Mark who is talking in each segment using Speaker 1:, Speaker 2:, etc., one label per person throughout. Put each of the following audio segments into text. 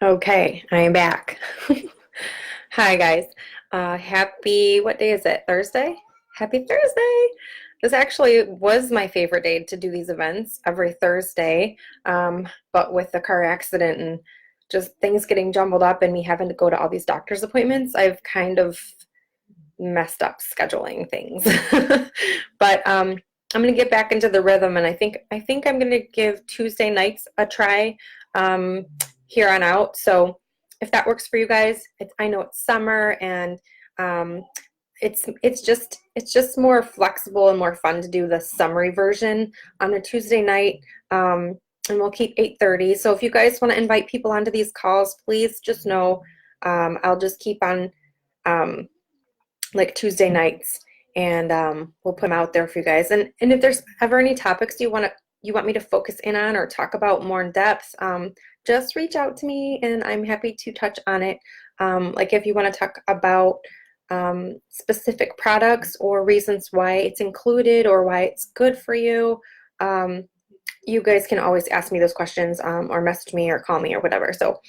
Speaker 1: Okay, I am back. Hi guys. Happy, what day is it? Thursday? Happy Thursday. This actually was my favorite day to do these events every Thursday. But with the car accident and just things getting jumbled up and me having to go to all these doctor's appointments, I've kind of messed up scheduling things. But I'm gonna get back into the rhythm, and I think I'm gonna give Tuesday nights a try here on out. So if that works for you guys, I know it's summer and um, it's just more flexible and more fun to do the summary version on a Tuesday night. And we'll keep 8:30. So if you guys want to invite people onto these calls, please just know I'll just keep on um, like Tuesday nights, and we'll put them out there for you guys. And if there's ever any topics you want me to focus in on or talk about more in depth, just reach out to me, and I'm happy to touch on it. Like if you want to talk about specific products or reasons why it's included or why it's good for you, you guys can always ask me those questions, or message me or call me or whatever. So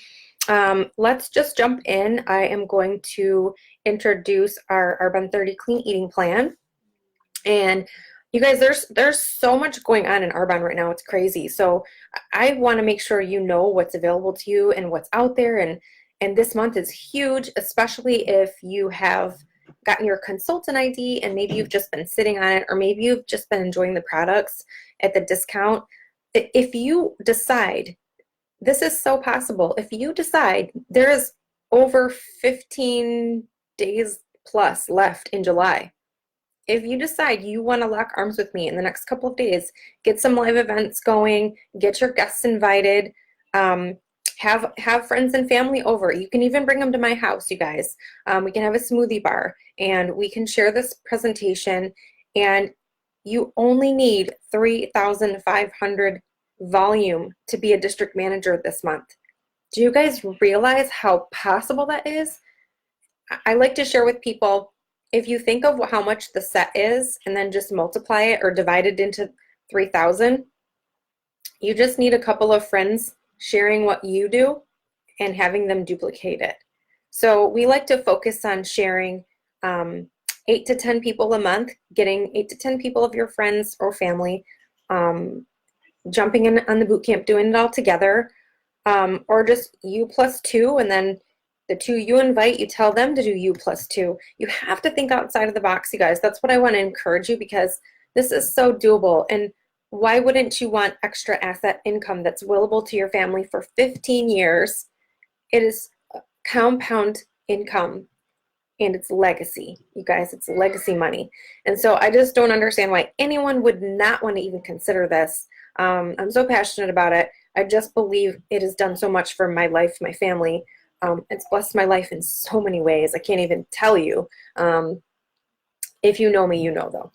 Speaker 1: let's just jump in. I am going to introduce our Urban 30 Clean Eating Plan. And you guys, there's so much going on in Arbonne right now. It's crazy. So I want to make sure you know what's available to you and what's out there. And this month is huge, especially if you have gotten your consultant ID and maybe you've just been sitting on it, or maybe you've just been enjoying the products at the discount. If you decide, this is so possible, if you decide there is over 15 days plus left in July, if you decide you want to lock arms with me in the next couple of days, get some live events going, get your guests invited, have friends and family over. You can even bring them to my house, you guys. We can have a smoothie bar and we can share this presentation, and you only need 3,500 volume to be a district manager this month. Do you guys realize how possible that is? I like to share with people, if you think of how much the set is and then just multiply it or divide it into 3,000, you just need a couple of friends sharing what you do and having them duplicate it. So we like to focus on sharing 8 to 10 people a month, getting 8 to 10 people of your friends or family, jumping in on the boot camp, doing it all together, or just you plus two, and then the two you invite, you tell them to do you plus two. You have to think outside of the box, you guys. That's what I want to encourage you, because this is so doable. And why wouldn't you want extra asset income that's willable to your family for 15 years? It is compound income, and it's legacy, you guys. It's legacy money. And so I just don't understand why anyone would not want to even consider this. I'm so passionate about it. I just believe it has done so much for my life, my family. It's blessed my life in so many ways. I can't even tell you. If you know me, you know though.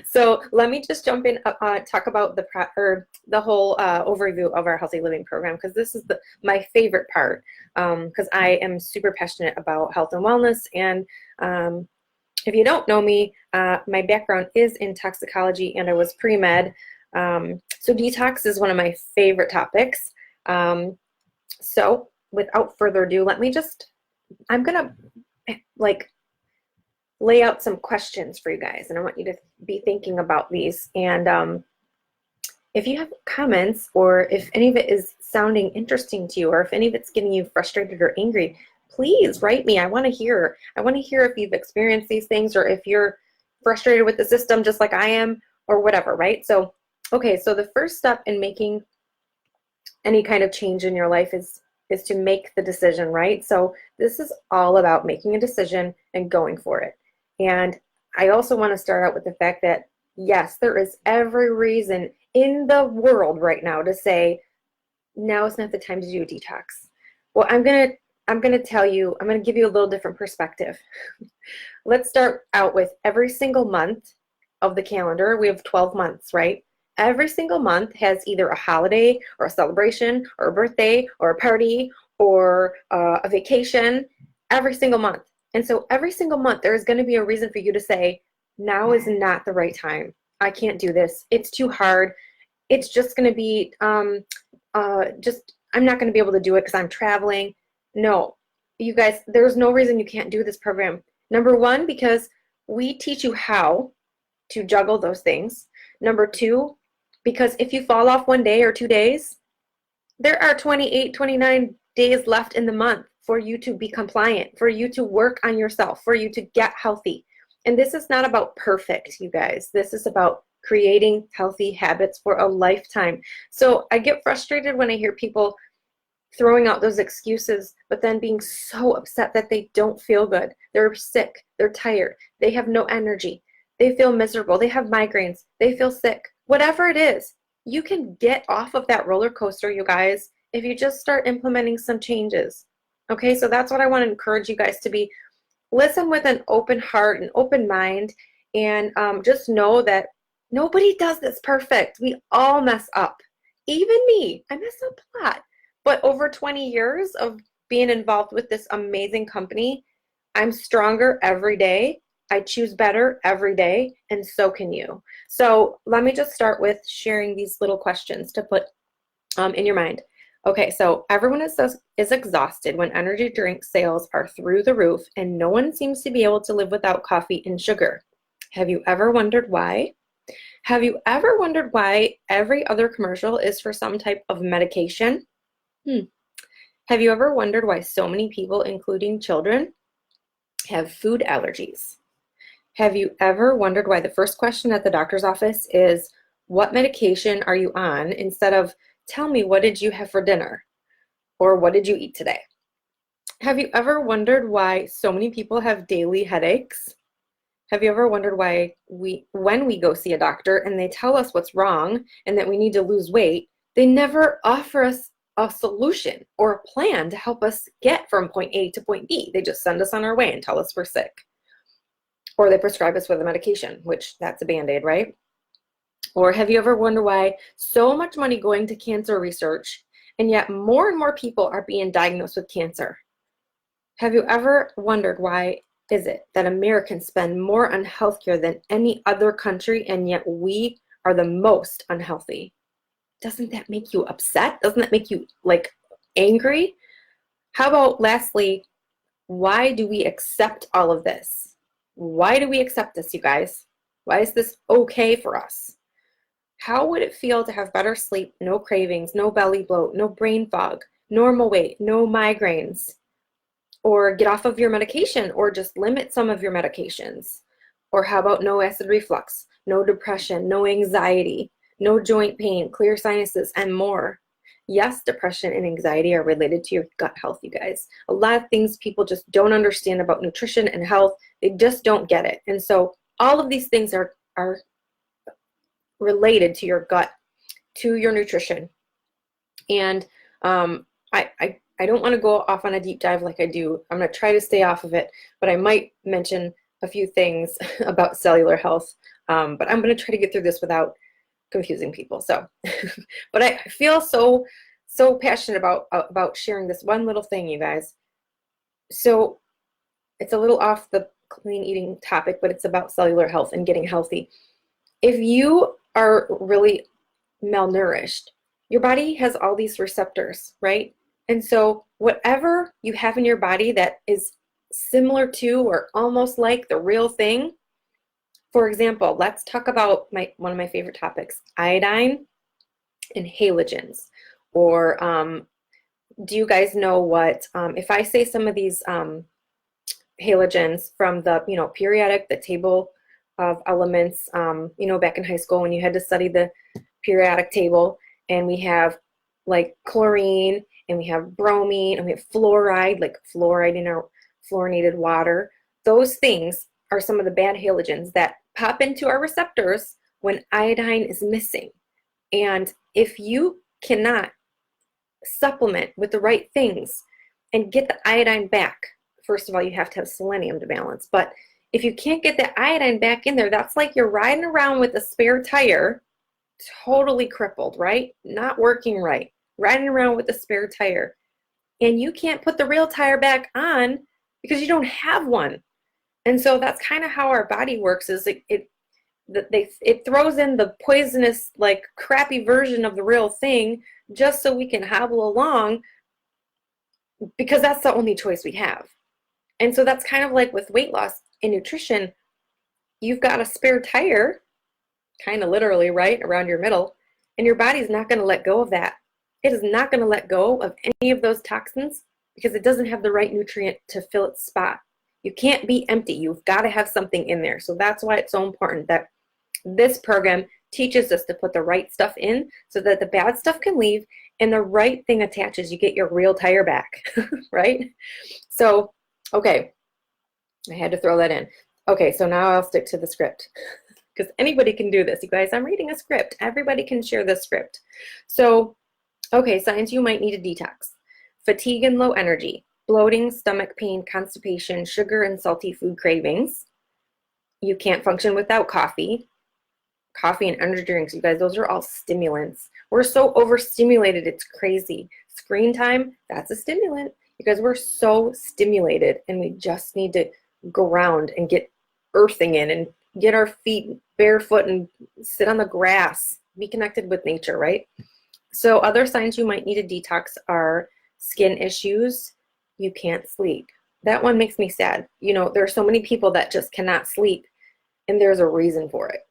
Speaker 1: So let me just jump in, talk about the whole overview of our healthy living program, because this is my favorite part, because I am super passionate about health and wellness. And if you don't know me, my background is in toxicology, and I was pre-med. So detox is one of my favorite topics. So without further ado, I'm gonna lay out some questions for you guys, and I want you to be thinking about these. And if you have comments, or if any of it is sounding interesting to you, or if any of it's getting you frustrated or angry, please write me. I want to hear if you've experienced these things, or if you're frustrated with the system just like I am, or whatever, right? So, okay, so the first step in making any kind of change in your life is to make the decision, right? So this is all about making a decision and going for it. And I also want to start out with the fact that, yes, there is every reason in the world right now to say, now is not the time to do a detox. Well, I'm gonna give you a little different perspective. Let's start out with every single month of the calendar. We have 12 months, right? Every single month has either a holiday or a celebration or a birthday or a party or a vacation, every single month. And so every single month there is going to be a reason for you to say, now is not the right time. I can't do this. It's too hard. It's just going to be just I'm not going to be able to do it because I'm traveling. No, you guys, there's no reason you can't do this program. Number one, because we teach you how to juggle those things. Number two, because if you fall off 1 day or 2 days, there are 28, 29 days left in the month for you to be compliant, for you to work on yourself, for you to get healthy. And this is not about perfect, you guys. This is about creating healthy habits for a lifetime. So I get frustrated when I hear people throwing out those excuses, but then being so upset that they don't feel good. They're sick, they're tired, they have no energy, they feel miserable, they have migraines, they feel sick. Whatever it is, you can get off of that roller coaster, you guys, if you just start implementing some changes. Okay, so that's what I want to encourage you guys to be. Listen with an open heart and open mind, and just know that nobody does this perfect. We all mess up. Even me, I mess up a lot. But over 20 years of being involved with this amazing company, I'm stronger every day. I choose better every day, and so can you. So let me just start with sharing these little questions to put in your mind. Okay, so everyone is exhausted when energy drink sales are through the roof, and no one seems to be able to live without coffee and sugar. Have you ever wondered why? Have you ever wondered why every other commercial is for some type of medication? Have you ever wondered why so many people, including children, have food allergies? Have you ever wondered why the first question at the doctor's office is, what medication are you on, instead of, tell me, what did you have for dinner? Or what did you eat today? Have you ever wondered why so many people have daily headaches? Have you ever wondered why when we go see a doctor and they tell us what's wrong and that we need to lose weight, they never offer us a solution or a plan to help us get from point A to point B. They just send us on our way and tell us we're sick. Or they prescribe us with a medication, which that's a Band-Aid, right? Or have you ever wondered why so much money going to cancer research, and yet more and more people are being diagnosed with cancer? Have you ever wondered why is it that Americans spend more on healthcare than any other country, and yet we are the most unhealthy? Doesn't that make you upset? Doesn't that make you angry? How about lastly, why do we accept all of this? Why do we accept this, you guys? Why is this okay for us? How would it feel to have better sleep, no cravings, no belly bloat, no brain fog, normal weight, no migraines? Or get off of your medication, or just limit some of your medications? Or how about no acid reflux, no depression, no anxiety, no joint pain, clear sinuses, and more? Yes, depression and anxiety are related to your gut health, you guys. A lot of things people just don't understand about nutrition and health. They just don't get it. And so all of these things are related to your gut, to your nutrition. And I don't want to go off on a deep dive like I do. I'm going to try to stay off of it, but I might mention a few things about cellular health. But I'm going to try to get through this without confusing people. So, but I feel so passionate about sharing this one little thing, you guys. So it's a little off the clean eating topic, but it's about cellular health and getting healthy. If you are really malnourished, your body has all these receptors, right? And so whatever you have in your body that is similar to or almost like the real thing, for example, let's talk about one of my favorite topics, iodine and halogens. Or do you guys know what, if I say some of these halogens from the, periodic, the table of elements, back in high school when you had to study the periodic table, and we have like chlorine, and we have bromine, and we have fluoride, like fluoride in our fluorinated water. Those things are some of the bad halogens that pop into our receptors when iodine is missing. And if you cannot supplement with the right things and get the iodine back, first of all, you have to have selenium to balance. But if you can't get the iodine back in there, that's like you're riding around with a spare tire, totally crippled, right? Not working right, riding around with a spare tire. And you can't put the real tire back on because you don't have one. And so that's kind of how our body works, is it throws in the poisonous, like crappy version of the real thing just so we can hobble along, because that's the only choice we have. And so that's kind of like with weight loss and nutrition. You've got a spare tire, kind of literally, right, around your middle, and your body's not going to let go of that. It is not going to let go of any of those toxins because it doesn't have the right nutrient to fill its spot. You can't be empty. You've got to have something in there. So that's why it's so important that this program teaches us to put the right stuff in so that the bad stuff can leave and the right thing attaches. You get your real tire back, right? So, okay, I had to throw that in. Okay, so now I'll stick to the script because anybody can do this. You guys, I'm reading a script. Everybody can share this script. So, okay, signs you might need a detox. Fatigue and low energy, bloating, stomach pain, constipation, sugar and salty food cravings. You can't function without coffee. Coffee and energy drinks, you guys, those are all stimulants. We're so overstimulated, it's crazy. Screen time, that's a stimulant. You guys, we're so stimulated and we just need to ground and get earthing in and get our feet barefoot and sit on the grass, be connected with nature, right? So other signs you might need a detox are skin issues. You can't sleep. That one makes me sad. You know, there are so many people that just cannot sleep, and there's a reason for it.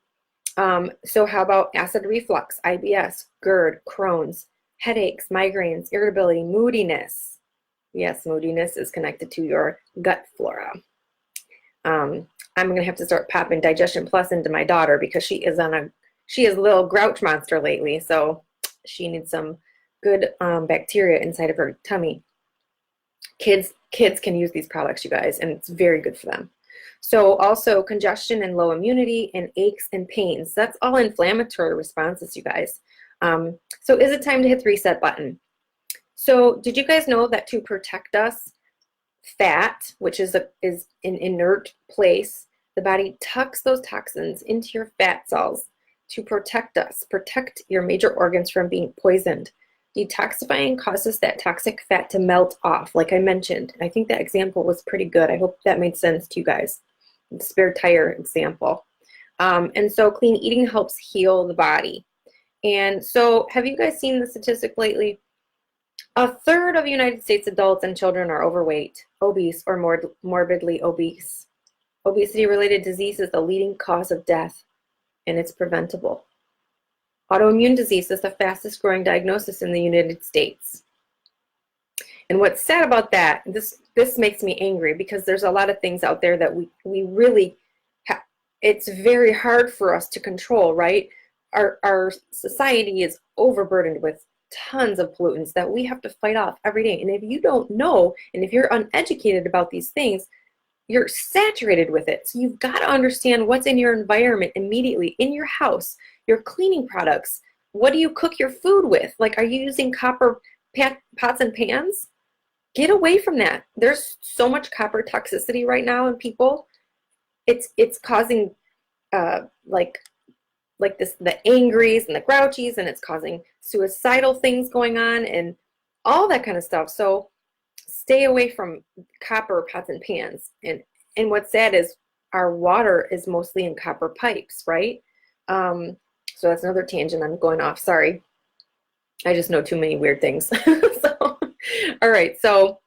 Speaker 1: So how about acid reflux, IBS, GERD, Crohn's, headaches, migraines, irritability, moodiness? Yes, moodiness is connected to your gut flora. I'm going to have to start popping Digestion Plus into my daughter because she is a little grouch monster lately. So she needs some good bacteria inside of her tummy. Kids can use these products, you guys, and it's very good for them. So also congestion and low immunity and aches and pains. That's all inflammatory responses, you guys. So is it time to hit the reset button? So did you guys know that to protect us, fat, which is an inert place, the body tucks those toxins into your fat cells to protect us, protect your major organs from being poisoned. Detoxifying causes that toxic fat to melt off, like I mentioned. I think that example was pretty good. I hope that made sense to you guys. The spare tire example. And so clean eating helps heal the body. And so have you guys seen the statistic lately? A third of United States adults and children are overweight, obese, or morbidly obese. Obesity-related disease is the leading cause of death, and it's preventable. Autoimmune disease is the fastest growing diagnosis in the United States. And what's sad about that, this makes me angry because there's a lot of things out there that we really it's very hard for us to control, right? Our society is overburdened with tons of pollutants that we have to fight off every day. And if you don't know, and if you're uneducated about these things, you're saturated with it. So you've got to understand what's in your environment immediately, in your house, your cleaning products. What do you cook your food with? Like, are you using copper pots and pans? Get away from that. There's so much copper toxicity right now in people. It's causing like this, the angries and the grouchies, and it's causing suicidal things going on and all that kind of stuff. So stay away from copper pots and pans. And what's sad is our water is mostly in copper pipes, right? So that's another tangent I'm going off. Sorry. I just know too many weird things. So, all right. So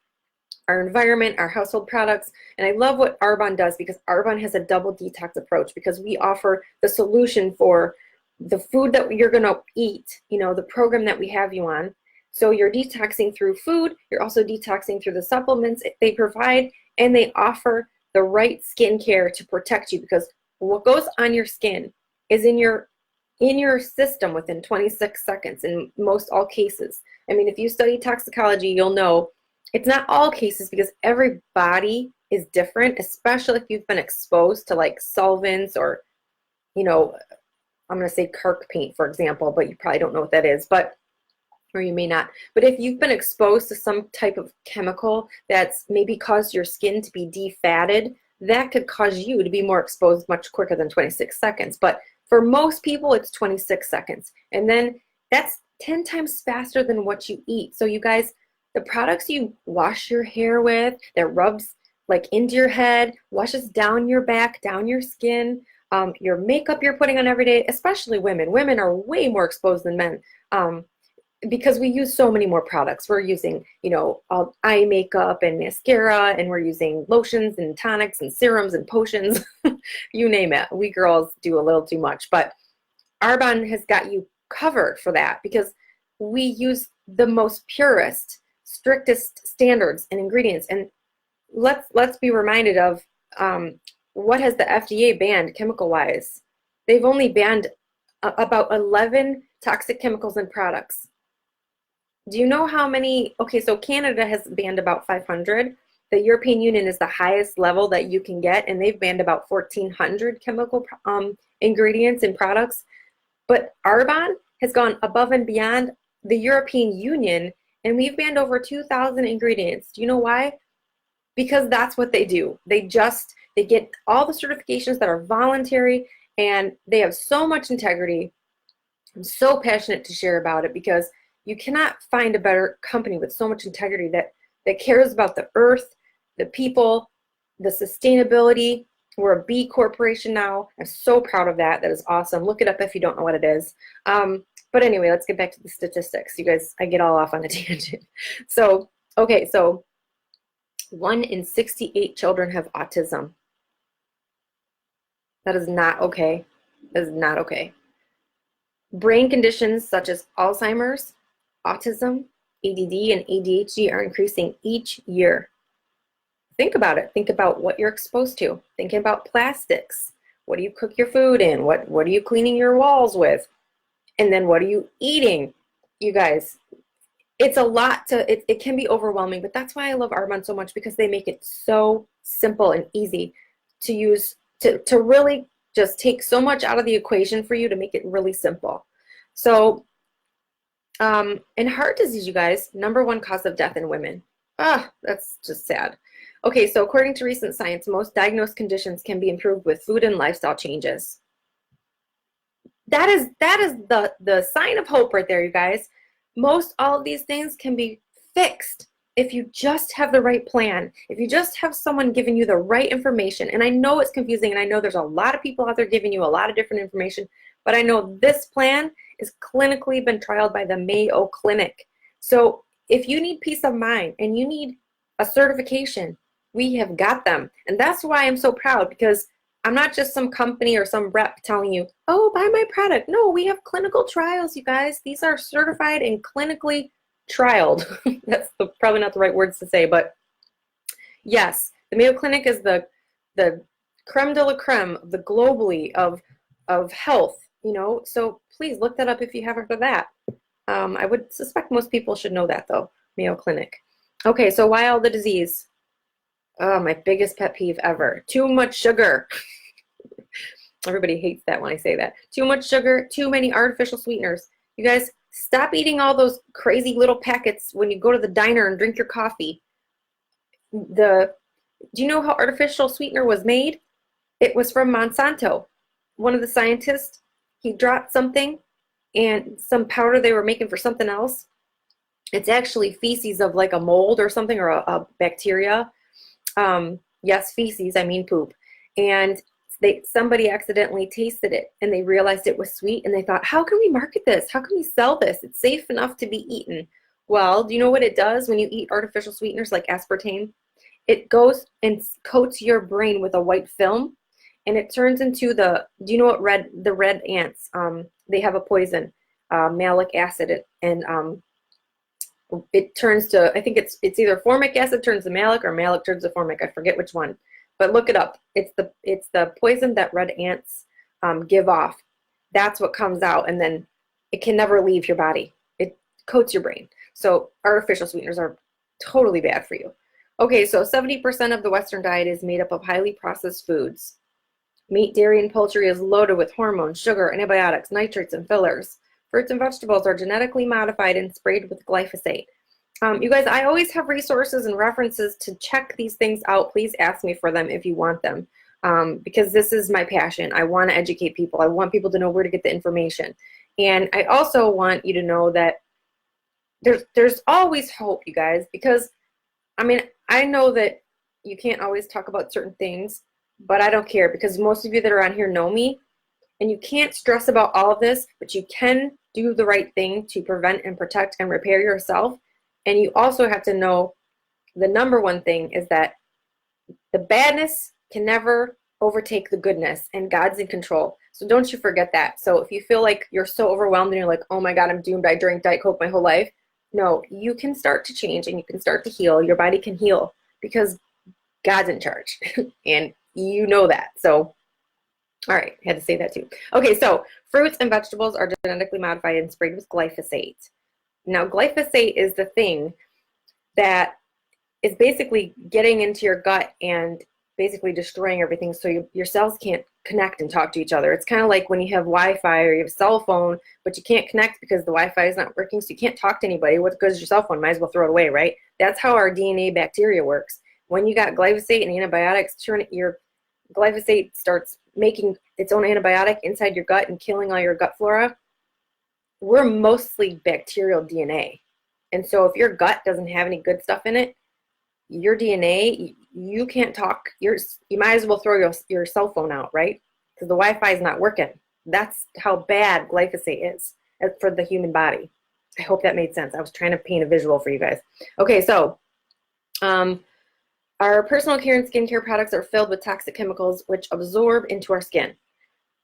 Speaker 1: our environment, our household products, and I love what Arbonne does because Arbonne has a double detox approach because we offer the solution for the food that you're going to eat, you know, the program that we have you on. So you're detoxing through food, you're also detoxing through the supplements they provide, and they offer the right skincare to protect you because what goes on your skin is in your system within 26 seconds in most all cases. I mean, if you study toxicology, you'll know it's not all cases because every body is different, especially if you've been exposed to like solvents or, you know, I'm going to say Kirk paint, for example, but you probably don't know what that is, but, or you may not. But if you've been exposed to some type of chemical that's maybe caused your skin to be defatted, that could cause you to be more exposed much quicker than 26 seconds. But for most people, it's 26 seconds. And then that's 10 times faster than what you eat. So you guys, the products you wash your hair with, that rubs like into your head, washes down your back, down your skin, your makeup you're putting on every day, especially women. Women are way more exposed than men. Because we use so many more products. We're using, all eye makeup and mascara, and we're using lotions and tonics and serums and potions, you name it. We girls do a little too much, but Arbonne has got you covered for that because we use the most purest, strictest standards and ingredients. And let's be reminded of what has the FDA banned chemical-wise. They've only banned about 11 toxic chemicals in products. Do you know how many? Okay, so Canada has banned about 500. The European Union is the highest level that you can get, and they've banned about 1,400 chemical ingredients in products. But Arbonne has gone above and beyond the European Union, and we've banned over 2,000 ingredients. Do you know why? Because that's what they do. They get all the certifications that are voluntary, and they have so much integrity. I'm so passionate to share about it because you cannot find a better company with so much integrity that cares about the earth, the people, the sustainability. We're a B corporation now. I'm so proud of that. That is awesome. Look it up if you don't know what it is. But anyway, let's get back to the statistics. You guys, I get all off on a tangent. So, okay, so 1 in 68 children have autism. That is not okay. That is not okay. Brain conditions such as Alzheimer's, autism, ADD, and ADHD are increasing each year. Think about it. Think about what you're exposed to. Thinking about plastics. What do you cook your food in? What are you cleaning your walls with? And then what are you eating? You guys, it's a lot it can be overwhelming, but that's why I love Arbonne so much, because they make it so simple and easy to use, to really just take so much out of the equation for you to make it really simple. So, and heart disease, you guys, #1 cause of death in women. That's just sad. Okay, so according to recent science, most diagnosed conditions can be improved with food and lifestyle changes. That is the sign of hope right there, you guys. Most all of these things can be fixed if you just have the right plan, if you just have someone giving you the right information. And I know it's confusing, and I know there's a lot of people out there giving you a lot of different information, but I know this plan is clinically been trialed by the Mayo Clinic. So if you need peace of mind and you need a certification, we have got them. And that's why I'm so proud, because I'm not just some company or some rep telling you, oh, buy my product. No, we have clinical trials, you guys. These are certified and clinically trialed. That's probably not the right words to say, but yes, the Mayo Clinic is the creme de la creme, the globally of health, so please look that up if you haven't heard that. I would suspect most people should know that, though. Mayo Clinic. Okay, so why all the disease? Oh, my biggest pet peeve ever. Too much sugar. Everybody hates that when I say that. Too much sugar, too many artificial sweeteners. You guys, stop eating all those crazy little packets when you go to the diner and drink your coffee. Do you know how artificial sweetener was made? It was from Monsanto. One of the scientists, he dropped something, and some powder they were making for something else. It's actually feces of like a mold or something, or a bacteria. Yes, feces, I mean poop. And somebody accidentally tasted it, and they realized it was sweet, and they thought, how can we market this? How can we sell this? It's safe enough to be eaten. Well, do you know what it does when you eat artificial sweeteners like aspartame? It goes and coats your brain with a white film, and it turns into do you know what the red ants, they have a poison, malic acid, and it turns to, I think it's either formic acid turns to malic, or malic turns to formic. I forget which one, but look it up. It's the poison that red ants give off. That's what comes out, and then it can never leave your body. It coats your brain. So artificial sweeteners are totally bad for you. Okay, so 70% of the Western diet is made up of highly processed foods. Meat, dairy, and poultry is loaded with hormones, sugar, antibiotics, nitrates, and fillers. Fruits and vegetables are genetically modified and sprayed with glyphosate. You guys, I always have resources and references to check these things out. Please ask me for them if you want them, because this is my passion. I want to educate people. I want people to know where to get the information. And I also want you to know that there's always hope, you guys, because, I mean, I know that you can't always talk about certain things, but I don't care because most of you that are on here know me, and you can't stress about all of this, but you can do the right thing to prevent and protect and repair yourself. And you also have to know the number one thing is that the badness can never overtake the goodness, and God's in control. So don't you forget that. So if you feel like you're so overwhelmed and you're like, oh my God, I'm doomed, I drank Diet Coke my whole life. No, you can start to change and you can start to heal. Your body can heal because God's in charge. And you know that. So, all right, had to say that too. Okay, so fruits and vegetables are genetically modified and sprayed with glyphosate. Now, glyphosate is the thing that is basically getting into your gut and basically destroying everything so your cells can't connect and talk to each other. It's kind of like when you have Wi-Fi or you have a cell phone, but you can't connect because the Wi-Fi is not working, so you can't talk to anybody. What good is your cell phone? Might as well throw it away, right? That's how our DNA bacteria works. When you got glyphosate and antibiotics, your glyphosate starts making its own antibiotic inside your gut and killing all your gut flora. We're mostly bacterial DNA. And so if your gut doesn't have any good stuff in it, your DNA, you can't talk. You might as well throw your cell phone out, right? Because the Wi-Fi is not working. That's how bad glyphosate is for the human body. I hope that made sense. I was trying to paint a visual for you guys. Okay, so our personal care and skincare products are filled with toxic chemicals which absorb into our skin.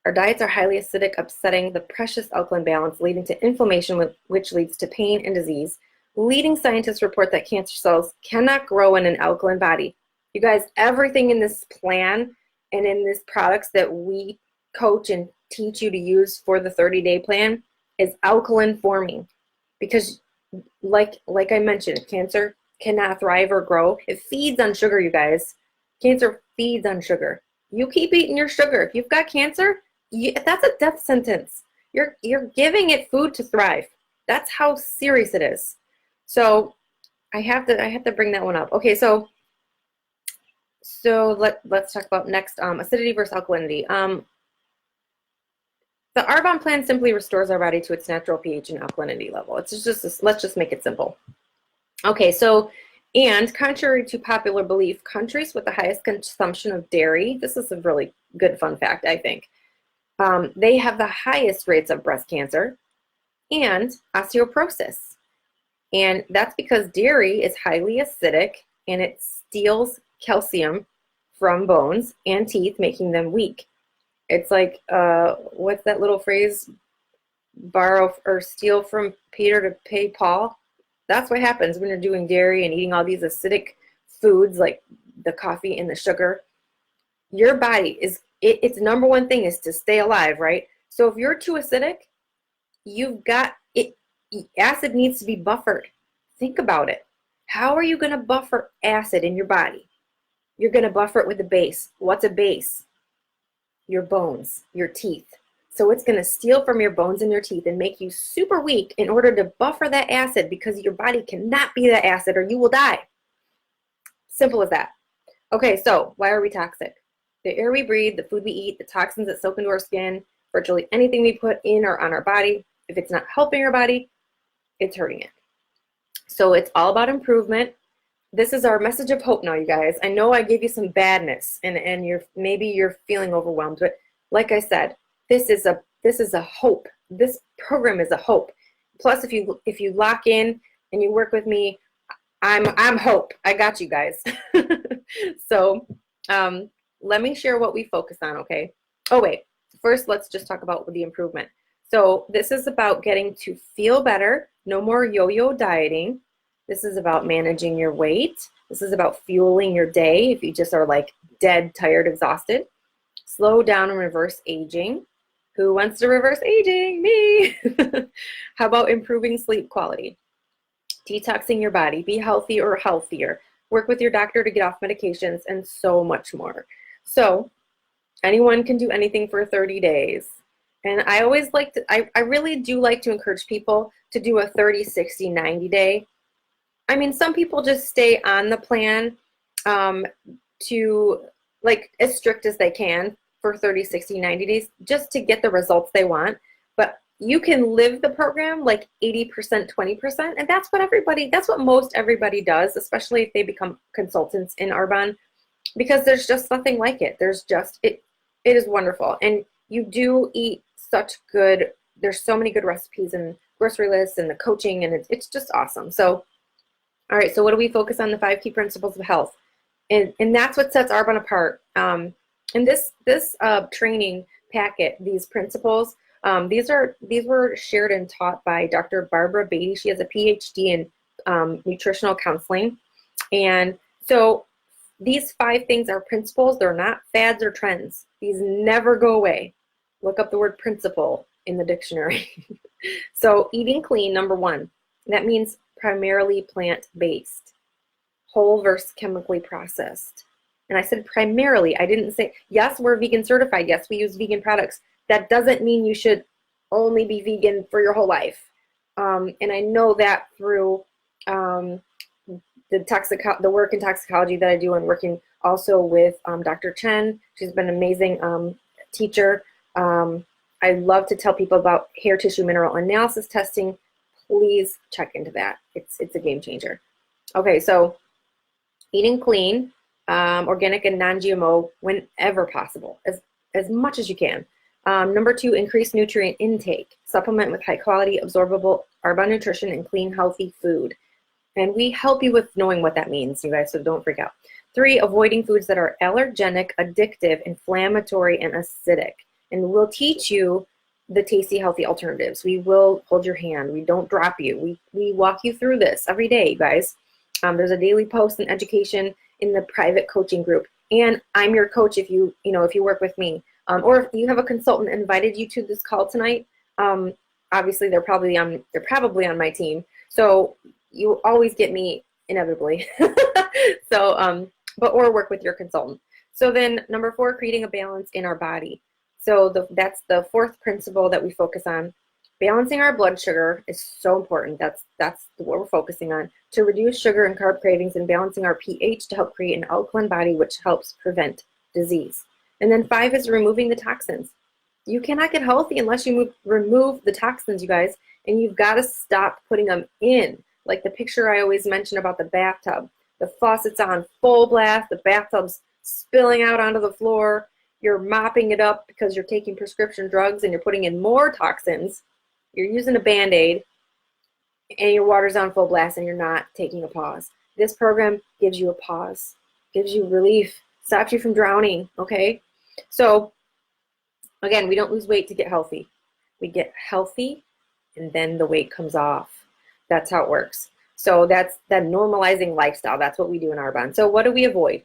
Speaker 1: Our diets are highly acidic, upsetting the precious alkaline balance, leading to inflammation, which leads to pain and disease. Leading scientists report that cancer cells cannot grow in an alkaline body. You guys, everything in this plan and in these products that we coach and teach you to use for the 30-day plan is alkaline forming. Because like I mentioned, cancer cannot thrive or grow. It feeds on sugar, you guys. Cancer feeds on sugar. You keep eating your sugar. If you've got cancer, that's a death sentence. You're giving it food to thrive. That's how serious it is. So I have to bring that one up. Okay, so let's talk about next acidity versus alkalinity. The Arbonne plan simply restores our body to its natural pH and alkalinity level. It's just let's just make it simple. Okay, so and contrary to popular belief, countries with the highest consumption of dairy, this is a really good fun fact, I think. They have the highest rates of breast cancer and osteoporosis. And that's because dairy is highly acidic and it steals calcium from bones and teeth, making them weak. It's like, what's that little phrase? Borrow or steal from Peter to pay Paul. That's what happens when you're doing dairy and eating all these acidic foods like the coffee and the sugar. Your body its number one thing is to stay alive, right? So if you're too acidic, you've got it. Acid needs to be buffered. Think about it. How are you going to buffer acid in your body? You're going to buffer it with a base. What's a base? Your bones, your teeth. So it's going to steal from your bones and your teeth and make you super weak in order to buffer that acid because your body cannot be that acid or you will die. Simple as that. Okay, so why are we toxic? The air we breathe, the food we eat, the toxins that soak into our skin, virtually anything we put in or on our body, if it's not helping our body, it's hurting it. So it's all about improvement. This is our message of hope now, you guys. I know I gave you some badness and maybe you're feeling overwhelmed, but like I said, this is a hope. This program is a hope. Plus, if you lock in and you work with me, I'm hope. I got you guys. So let me share what we focus on, okay? Oh wait, first let's just talk about the improvement. So this is about getting to feel better, no more yo-yo dieting. This is about managing your weight. This is about fueling your day if you just are like dead, tired, exhausted. Slow down and reverse aging. Who wants to reverse aging? Me! How about improving sleep quality? Detoxing your body, be healthy or healthier. Work with your doctor to get off medications and so much more. So anyone can do anything for 30 days. And I always like to, I really do like to encourage people to do a 30, 60, 90 day. I mean, some people just stay on the plan to like as strict as they can for 30, 60, 90 days just to get the results they want. But you can live the program like 80%, 20%. And that's what most everybody does, especially if they become consultants in Arbonne. because there's just nothing like it. It is wonderful. And you do eat such good, there's so many good recipes and grocery lists and the coaching, and it's just awesome. So, all right, so what do we focus on? The 5 key principles of health. And that's what sets Arbonne apart. And this training packet, these principles, these were shared and taught by Dr. Barbara Beatty. She has a PhD in nutritional counseling. And so these 5 things are principles. They're not fads or trends. These never go away. Look up the word principle in the dictionary. So eating clean, number 1. That means primarily plant-based, whole versus chemically processed. And I said primarily. I didn't say, yes, we're vegan certified. Yes, we use vegan products. That doesn't mean you should only be vegan for your whole life. And I know that through the work in toxicology that I do, and working also with Dr. Chen. She's been an amazing teacher. I love to tell people about hair tissue mineral analysis testing. Please check into that. It's a game changer. Okay, so eating clean, organic and non-GMO whenever possible, as much as you can. Number 2, increase nutrient intake. Supplement with high quality, absorbable Arbonne nutrition and clean, healthy food. And we help you with knowing what that means, you guys, so don't freak out. 3, avoiding foods that are allergenic, addictive, inflammatory, and acidic. And we'll teach you the tasty, healthy alternatives. We will hold your hand. We don't drop you. We walk you through this every day, you guys. There's a daily post and education in the private coaching group. And I'm your coach if you work with me. Or if you have a consultant invited you to this call tonight, obviously they're probably on my team. So you always get me inevitably. So, or work with your consultant. So then number 4, creating a balance in our body. So that's the 4th principle that we focus on. Balancing our blood sugar is so important. That's what we're focusing on, to reduce sugar and carb cravings, and balancing our pH to help create an alkaline body, which helps prevent disease. And then 5 is removing the toxins. You cannot get healthy unless you remove the toxins, you guys, and you've got to stop putting them in. Like the picture I always mention about the bathtub. The faucet's on full blast, the bathtub's spilling out onto the floor, you're mopping it up because you're taking prescription drugs and you're putting in more toxins, you're using a Band-Aid, and your water's on full blast and you're not taking a pause. This program gives you a pause, gives you relief, stops you from drowning, okay? So, again, we don't lose weight to get healthy. We get healthy and then the weight comes off. That's how it works. So that's that normalizing lifestyle. That's what we do in Arbonne. So what do we avoid?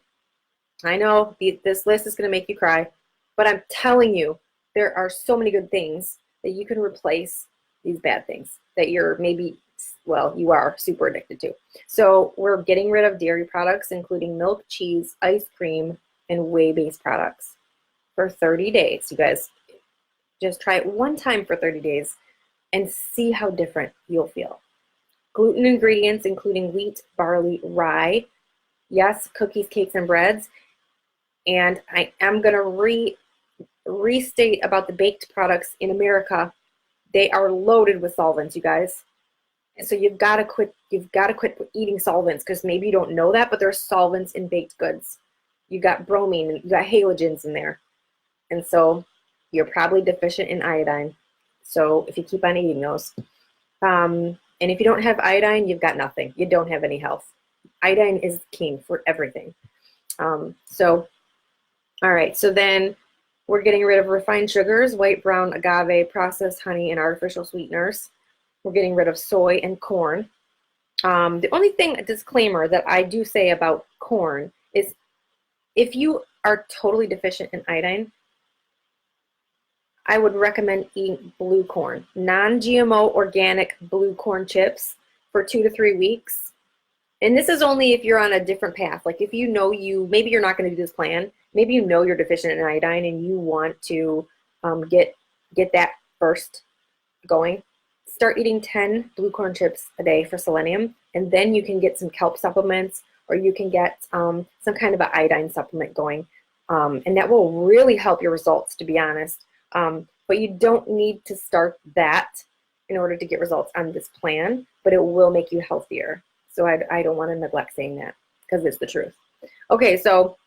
Speaker 1: I know this list is going to make you cry, but I'm telling you, there are so many good things that you can replace these bad things that you're you are super addicted to. So we're getting rid of dairy products, including milk, cheese, ice cream, and whey-based products for 30 days. You guys, just try it one time for 30 days and see how different you'll feel. Gluten ingredients, including wheat, barley, rye, yes, cookies, cakes, and breads. And I am going to restate about the baked products in America. They are loaded with solvents, you guys. And so you've got to quit eating solvents, because maybe you don't know that, but there's solvents in baked goods. You got bromine, you got halogens in there. And so you're probably deficient in iodine. So if you keep on eating those. And if you don't have iodine, you've got nothing. You don't have any health. Iodine is king for everything. All right, so then we're getting rid of refined sugars, white, brown, agave, processed honey, and artificial sweeteners. We're getting rid of soy and corn. The only thing, a disclaimer that I do say about corn is if you are totally deficient in iodine, I would recommend eating blue corn, non-GMO organic blue corn chips for 2 to 3 weeks. And this is only if you're on a different path. Like if you know maybe you're not going to do this plan, maybe you know you're deficient in iodine and you want to get that first going. Start eating 10 blue corn chips a day for selenium, and then you can get some kelp supplements, or you can get some kind of an iodine supplement going. And that will really help your results, to be honest. But you don't need to start that in order to get results on this plan, but it will make you healthier. So I don't want to neglect saying that, because it's the truth. Okay, so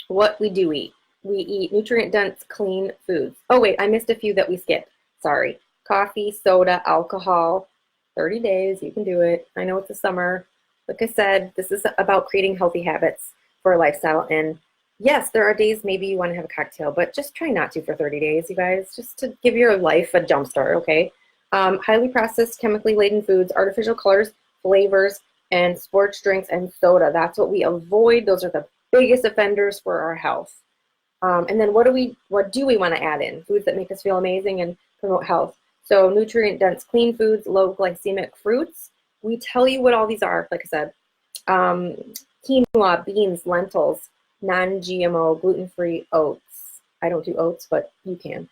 Speaker 1: What we do eat. We eat nutrient-dense, clean foods. Oh, wait, I missed a few that we skipped. Sorry. Coffee, soda, alcohol. 30 days, you can do it. I know it's the summer. Like I said, this is about creating healthy habits for a lifestyle. And yes, there are days maybe you want to have a cocktail, but just try not to for 30 days, you guys, just to give your life a jump start, okay? Highly processed, chemically laden foods, artificial colors, flavors, and sports drinks and soda. That's what we avoid. Those are the biggest offenders for our health. And then what do we want to add in? Foods that make us feel amazing and promote health. So nutrient-dense, clean foods, low glycemic fruits. We tell you what all these are, like I said. Quinoa, beans, lentils, non-GMO, gluten-free oats. I don't do oats, but you can.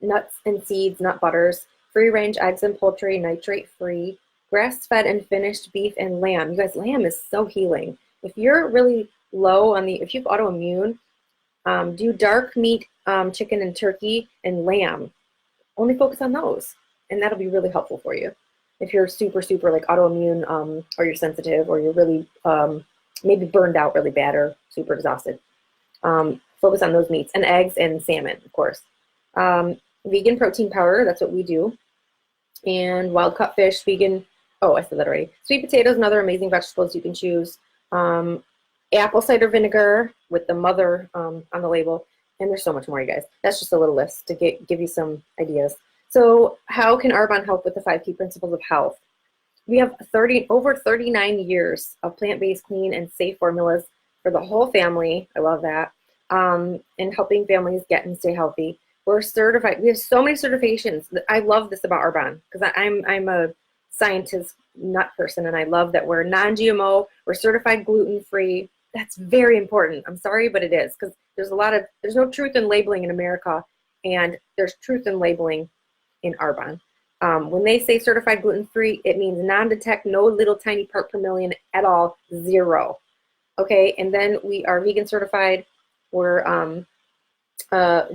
Speaker 1: Nuts and seeds, nut butters, free-range eggs and poultry, nitrate-free, grass-fed and finished beef and lamb. You guys, lamb is so healing. If you're really low on if you have autoimmune, do dark meat, chicken and turkey and lamb. Only focus on those, and that'll be really helpful for you. If you're super like autoimmune, or you're sensitive, or you're really maybe burned out really bad or super exhausted, focus on those meats, and eggs and salmon, of course. Vegan protein powder, that's what we do. And wild caught fish, vegan, oh, I said that already. Sweet potatoes and other amazing vegetables you can choose. Apple cider vinegar with the mother on the label. And there's so much more, you guys. That's just a little list to give you some ideas. So how can Arbonne help with the 5 key principles of health? We have over 39 years of plant-based, clean, and safe formulas for the whole family. I love that. And helping families get and stay healthy. We're certified. We have so many certifications. I love this about Arbonne because I'm a scientist nut person, and I love that we're non-GMO. We're certified gluten-free. That's very important. I'm sorry, but it is, because there's no truth in labeling in America, and there's truth in labeling in Arbonne. When they say certified gluten-free, it means non-detect, no little tiny part per million at all, 0. Okay, and then we are vegan certified. We're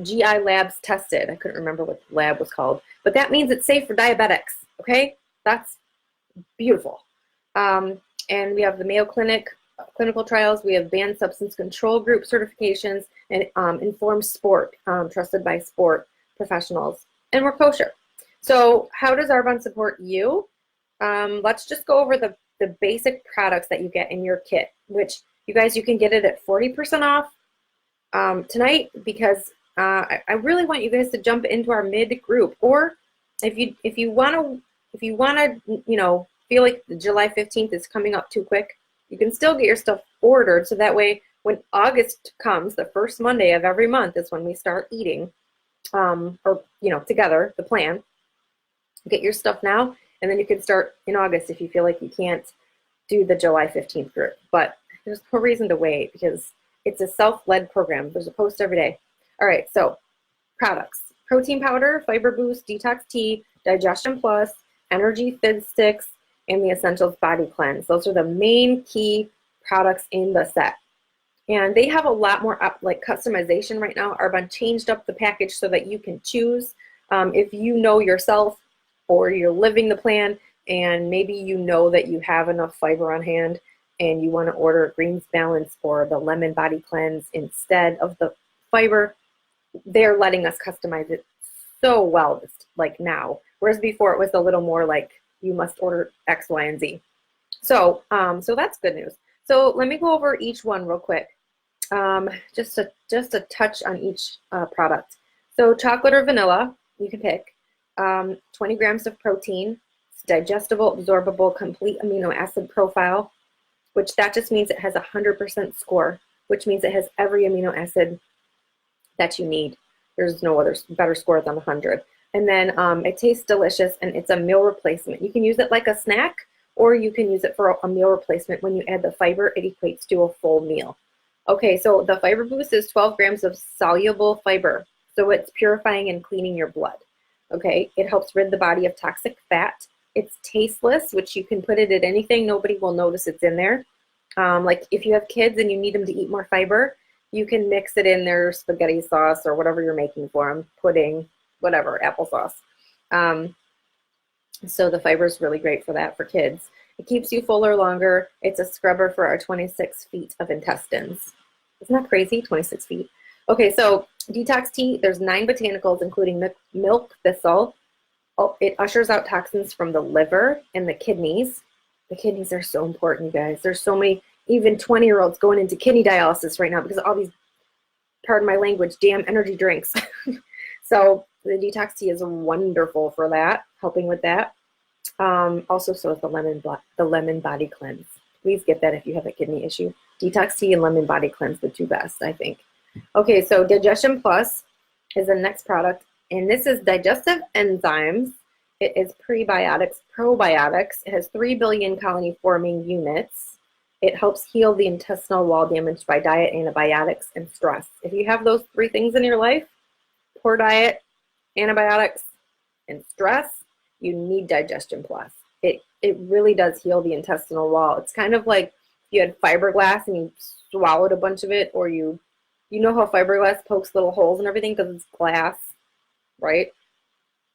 Speaker 1: GI labs tested. I couldn't remember what the lab was called, but that means it's safe for diabetics. Okay, that's beautiful. And we have the Mayo Clinic clinical trials. We have banned substance control group certifications, and informed sport, trusted by sport professionals, and we're kosher. So how does Arbonne support you? Let's just go over the basic products that you get in your kit, which you guys, you can get it at 40% off tonight, because I really want you guys to jump into our mid group. Or if you want to feel like the July 15th is coming up too quick, you can still get your stuff ordered, so that way when August comes, the first Monday of every month is when we start eating, together, the plan. Get your stuff now, and then you can start in August if you feel like you can't do the July 15th group. But there's no reason to wait, because it's a self-led program. There's a post every day. All right, so products. Protein powder, fiber boost, detox tea, digestion plus, energy fizz sticks, and the essentials body cleanse. Those are the main key products in the set. And they have a lot more customization right now. Arbonne changed up the package so that you can choose. If you know yourself, or you're living the plan, and maybe you know that you have enough fiber on hand, and you want to order Greens Balance or the Lemon Body Cleanse instead of the fiber, they're letting us customize it so well, now. Whereas before it was a little more like you must order X, Y, and Z. So that's good news. So let me go over each one real quick. Just a touch on each product. So chocolate or vanilla, you can pick. 20 grams of protein. It's digestible, absorbable, complete amino acid profile, which that just means it has 100% score, which means it has every amino acid that you need. There's no other better score than 100. And then it tastes delicious, and it's a meal replacement. You can use it like a snack, or you can use it for a meal replacement. When you add the fiber, it equates to a full meal. Okay, so the Fiber Boost is 12 grams of soluble fiber. So it's purifying and cleaning your blood. Okay, it helps rid the body of toxic fat. It's tasteless, which you can put it in anything. Nobody will notice it's in there. Like if you have kids and you need them to eat more fiber, you can mix it in their spaghetti sauce or whatever you're making for them, pudding, whatever, applesauce. So the fiber is really great for that for kids. It keeps you fuller longer. It's a scrubber for our 26 feet of intestines. Isn't that crazy? 26 feet. Okay, so detox tea, there's 9 botanicals, including milk thistle. Oh, it ushers out toxins from the liver and the kidneys. The kidneys are so important, you guys. There's so many, even 20-year-olds going into kidney dialysis right now because of all these, pardon my language, damn energy drinks. So the detox tea is wonderful for that, helping with that. Also, so is the lemon body cleanse. Please get that if you have a kidney issue. Detox tea and lemon body cleanse, the 2 best, I think. Okay, so Digestion Plus is the next product, and this is digestive enzymes. It is prebiotics, probiotics. It has 3 billion colony-forming units. It helps heal the intestinal wall damaged by diet, antibiotics, and stress. If you have those 3 things in your life, poor diet, antibiotics, and stress, you need Digestion Plus. It really does heal the intestinal wall. It's kind of like you had fiberglass and you swallowed a bunch of it, or you know how fiberglass pokes little holes and everything because it's glass, right?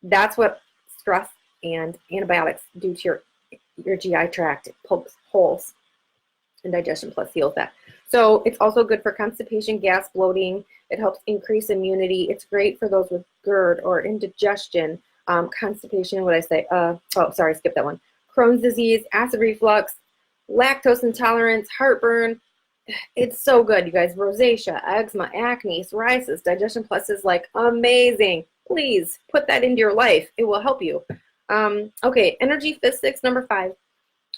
Speaker 1: That's what stress and antibiotics do to your GI tract. It pokes holes, and Digestion Plus heals that. So it's also good for constipation, gas, bloating. It helps increase immunity. It's great for those with GERD or indigestion, constipation, what did I say? Oh, sorry, skip that one. Crohn's disease, acid reflux, lactose intolerance, heartburn. It's so good, you guys. Rosacea, eczema, acne, psoriasis. Digestion Plus is like amazing. Please put that into your life. It will help you. Okay, Energy Fizz 6, number 5.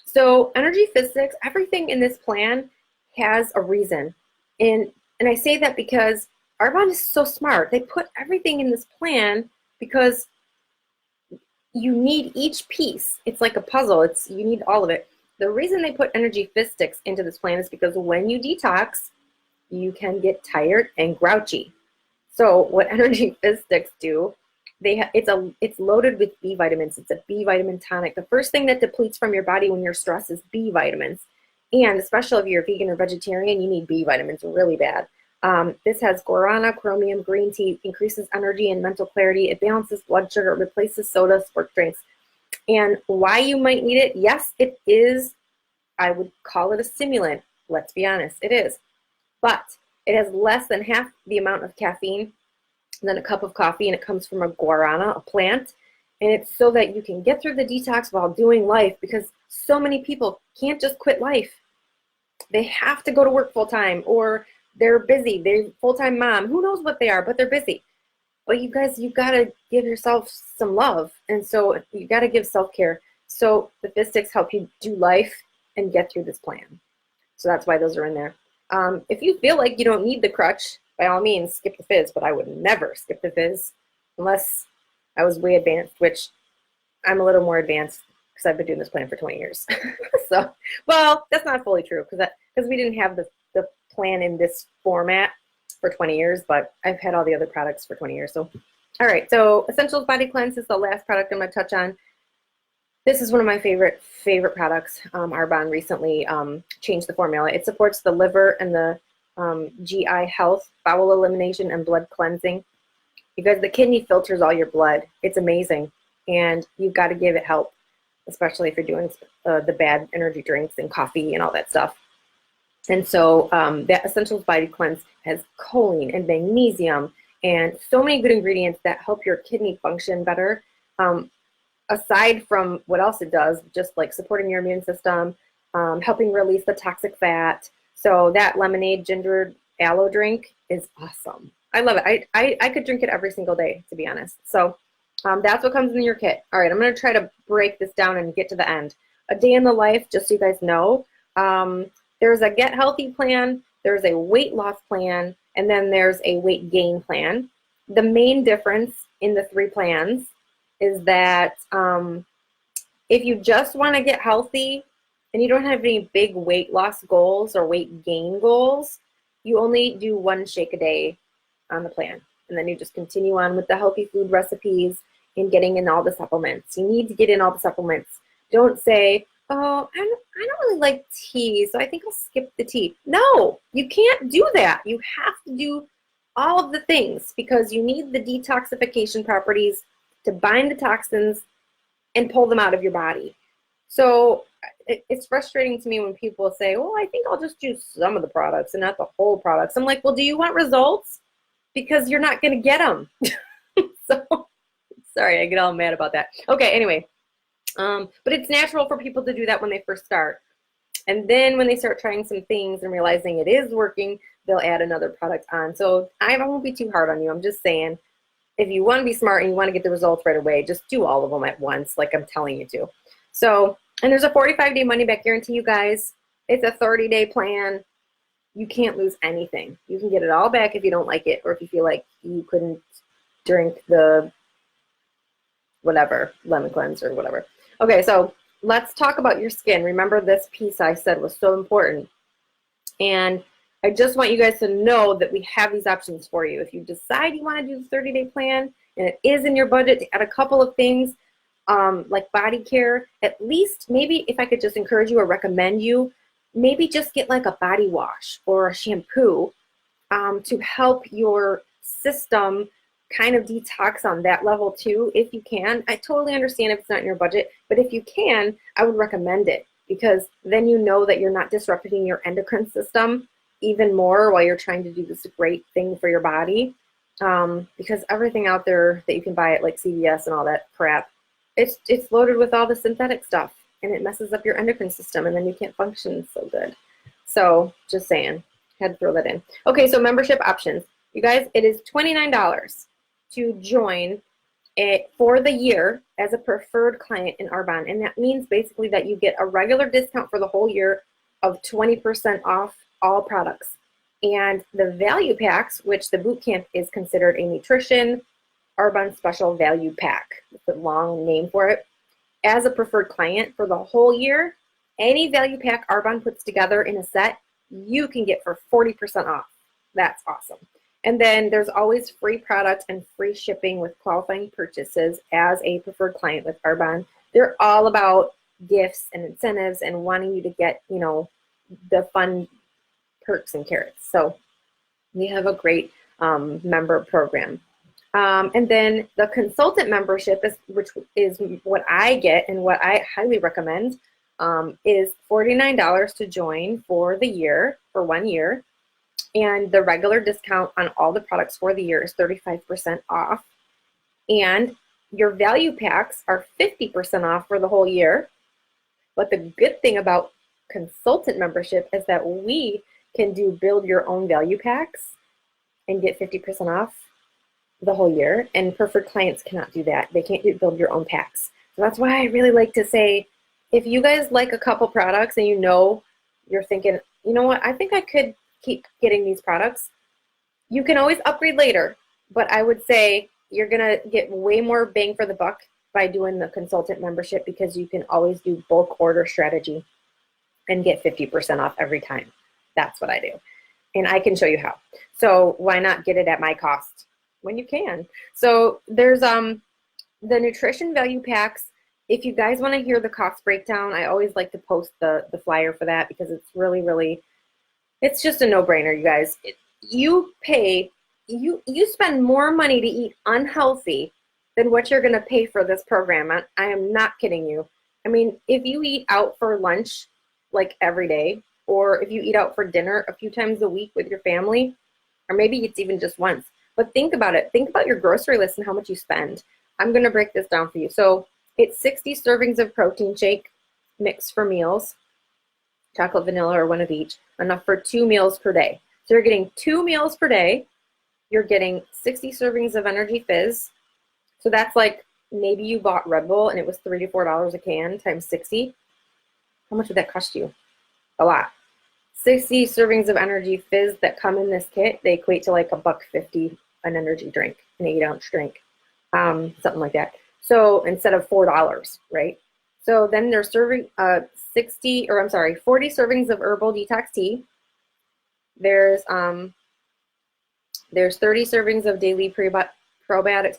Speaker 1: So Energy Fizz 6, everything in this plan has a reason. And I say that because Arbonne is so smart. They put everything in this plan because you need each piece. It's like a puzzle. You need all of it. The reason they put Energy Fizz Sticks into this plan is because when you detox, you can get tired and grouchy. So what Energy Fizz Sticks do, it's loaded with B vitamins. It's a B vitamin tonic. The first thing that depletes from your body when you're stressed is B vitamins. And especially if you're vegan or vegetarian, you need B vitamins really bad. This has guarana, chromium, green tea, increases energy and mental clarity. It balances blood sugar, replaces soda, sport drinks. And why you might need it? Yes, it is. I would call it a stimulant. Let's be honest, it is. But it has less than half the amount of caffeine than a cup of coffee, and it comes from a guarana, a plant. And it's so that you can get through the detox while doing life, because so many people can't just quit life. They have to go to work full time, or they're busy. They're full-time mom. Who knows what they are, but they're busy. But you guys, you've got to give yourself some love. And so you got to give self-care. So the Fizz Sticks help you do life and get through this plan. So that's why those are in there. If you feel like you don't need the crutch, by all means, skip the fizz. But I would never skip the fizz unless I was way advanced, which I'm a little more advanced because I've been doing this plan for 20 years. So, well, that's not fully true because we didn't have the plan in this format for 20 years, but I've had all the other products for 20 years. So, all right. So Essentials Body Cleanse is the last product I'm going to touch on. This is one of my favorite products. Arbonne recently changed the formula. It supports the liver and the GI health, bowel elimination, and blood cleansing. Because the kidney filters all your blood. It's amazing. And you've got to give it help, especially if you're doing the bad energy drinks and coffee and all that stuff. And so that Essentials Body Cleanse has choline and magnesium and so many good ingredients that help your kidney function better. Aside from what else it does, just like supporting your immune system, helping release the toxic fat. So that lemonade ginger aloe drink is awesome. I love it. I could drink it every single day, to be honest. So that's what comes in your kit. All right, I'm going to try to break this down and get to the end. A day in the life, just so you guys know. There's a get healthy plan, there's a weight loss plan, and then there's a weight gain plan. The main difference in the 3 plans is that if you just want to get healthy and you don't have any big weight loss goals or weight gain goals, you only do 1 shake a day on the plan. And then you just continue on with the healthy food recipes and getting in all the supplements. You need to get in all the supplements. Don't say, oh, I don't really like tea, so I think I'll skip the tea. No, you can't do that. You have to do all of the things because you need the detoxification properties to bind the toxins and pull them out of your body. So it's frustrating to me when people say, well, I think I'll just do some of the products and not the whole products. I'm like, well, do you want results? Because you're not going to get them. So sorry, I get all mad about that. Okay, anyway. But it's natural for people to do that when they first start. And then when they start trying some things and realizing it is working, they'll add another product on. So I won't be too hard on you. I'm just saying, if you want to be smart and you want to get the results right away, just do all of them at once, like I'm telling you to. So, and there's a 45-day money-back guarantee, you guys. It's a 30-day plan. You can't lose anything. You can get it all back if you don't like it, or if you feel like you couldn't drink the whatever, lemon cleanse or whatever. Okay, so let's talk about your skin. Remember, this piece I said was so important. And I just want you guys to know that we have these options for you. If you decide you want to do the 30-day plan and it is in your budget to add a couple of things like body care, at least maybe if I could just encourage you or recommend you, maybe just get like a body wash or a shampoo to help your system kind of detox on that level too, if you can. I totally understand if it's not in your budget, but if you can, I would recommend it, because then you know that you're not disrupting your endocrine system even more while you're trying to do this great thing for your body. Because everything out there that you can buy at like CVS and all that crap, it's loaded with all the synthetic stuff, and it messes up your endocrine system, and then you can't function so good. So just saying, had to throw that in. Okay, so membership options. You guys, it is $29 to join it for the year as a preferred client in Arbonne. And that means basically that you get a regular discount for the whole year of 20% off all products. And the value packs, which the boot camp is considered a nutrition Arbonne special value pack. It's a long name for it. As a preferred client for the whole year, any value pack Arbonne puts together in a set, you can get for 40% off. That's awesome. And then there's always free product and free shipping with qualifying purchases as a preferred client with Arbonne. They're all about gifts and incentives and wanting you to get, you know, the fun perks and carrots. So we have a great member program. And then the consultant membership, which is what I get and what I highly recommend, is $49 to join for the year, for 1 year. And the regular discount on all the products for the year is 35% off. And your value packs are 50% off for the whole year. But the good thing about consultant membership is that we can do build your own value packs and get 50% off the whole year. And preferred clients cannot do that. They can't build your own packs. So that's why I really like to say, if you guys like a couple products and you know, you're thinking, you know what, I think I could keep getting these products, you can always upgrade later. But I would say you're gonna get way more bang for the buck by doing the consultant membership, because you can always do bulk order strategy and get 50% off every time. That's what I do. And I can show you how. So why not get it at my cost when you can? So there's the nutrition value packs. If you guys want to hear the cost breakdown, I always like to post the flyer for that, because it's really, really, it's just a no-brainer, you guys. You spend more money to eat unhealthy than what you're going to pay for this program. I am not kidding you. I mean, if you eat out for lunch like every day, or if you eat out for dinner a few times a week with your family, or maybe it's even just once, but think about it. Think about your grocery list and how much you spend. I'm going to break this down for you. So it's 60 servings of protein shake mixed for meals, chocolate, vanilla, or one of each, enough for 2 meals per day. So you're getting 2 meals per day. You're getting 60 servings of energy fizz. So that's like, maybe you bought Red Bull and it was $3 to $4 a can times 60. How much would that cost you? A lot. 60 servings of energy fizz that come in this kit, they equate to like $1.50 an energy drink, an 8-ounce drink, something like that. So instead of $4, right? So then they're serving 40 servings of herbal detox tea. There's 30 servings of daily probiotics,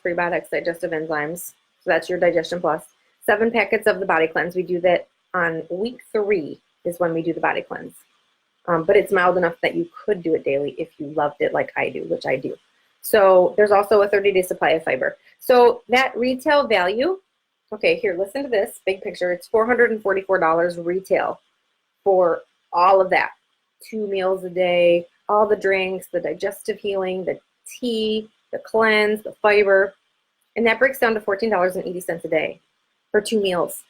Speaker 1: prebiotics, digestive enzymes. So that's your Digestion Plus. 7 packets of the body cleanse. We do that on week 3 is when we do the body cleanse. But it's mild enough that you could do it daily if you loved it like I do, which I do. So there's also a 30-day supply of fiber. So that retail value Okay, here, listen to this big picture. It's $444 retail for all of that. 2 meals a day, all the drinks, the digestive healing, the tea, the cleanse, the fiber. And that breaks down to $14.80 a day for 2 meals.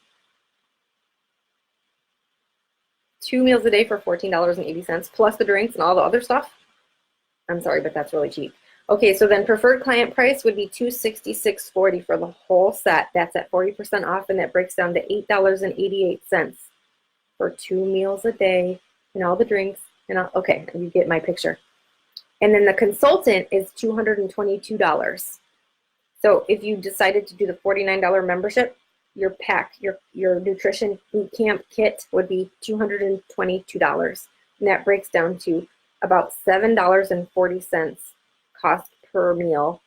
Speaker 1: 2 meals a day for $14.80 plus the drinks and all the other stuff. I'm sorry, but that's really cheap. Okay, so then preferred client price would be $266.40 for the whole set. That's at 40% off, and that breaks down to $8.88 for 2 meals a day and all the drinks. And all, okay, you get my picture. And then the consultant is $222. So if you decided to do the $49 membership, your pack, your nutrition boot camp kit would be $222. And that breaks down to about $7.40 cost per meal.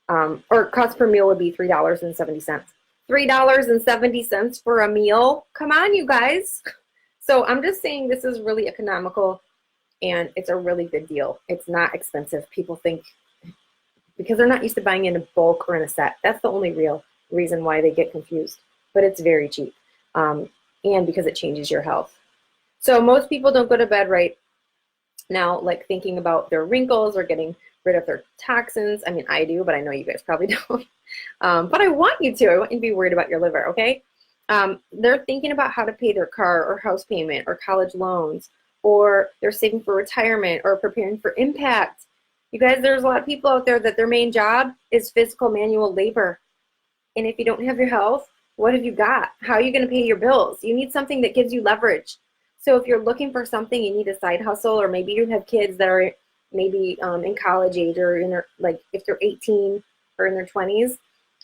Speaker 1: Or cost per meal would be $3.70. $3.70 for a meal? Come on, you guys. So I'm just saying this is really economical and it's a really good deal. It's not expensive. People think, because they're not used to buying in a bulk or in a set. That's the only real reason why they get confused. But it's very cheap. And because it changes your health. So most people don't go to bed right now like thinking about their wrinkles or getting rid of their toxins. I mean, I do, but I know you guys probably don't. But I want you to. I want you to be worried about your liver, okay? They're thinking about how to pay their car or house payment or college loans, or they're saving for retirement or preparing for impact. You guys, there's a lot of people out there that their main job is physical manual labor. And if you don't have your health, what have you got? How are you going to pay your bills? You need something that gives you leverage. So if you're looking for something, you need a side hustle, or maybe you have kids that are maybe in college age, or in their, like if they're 18 or in their 20s,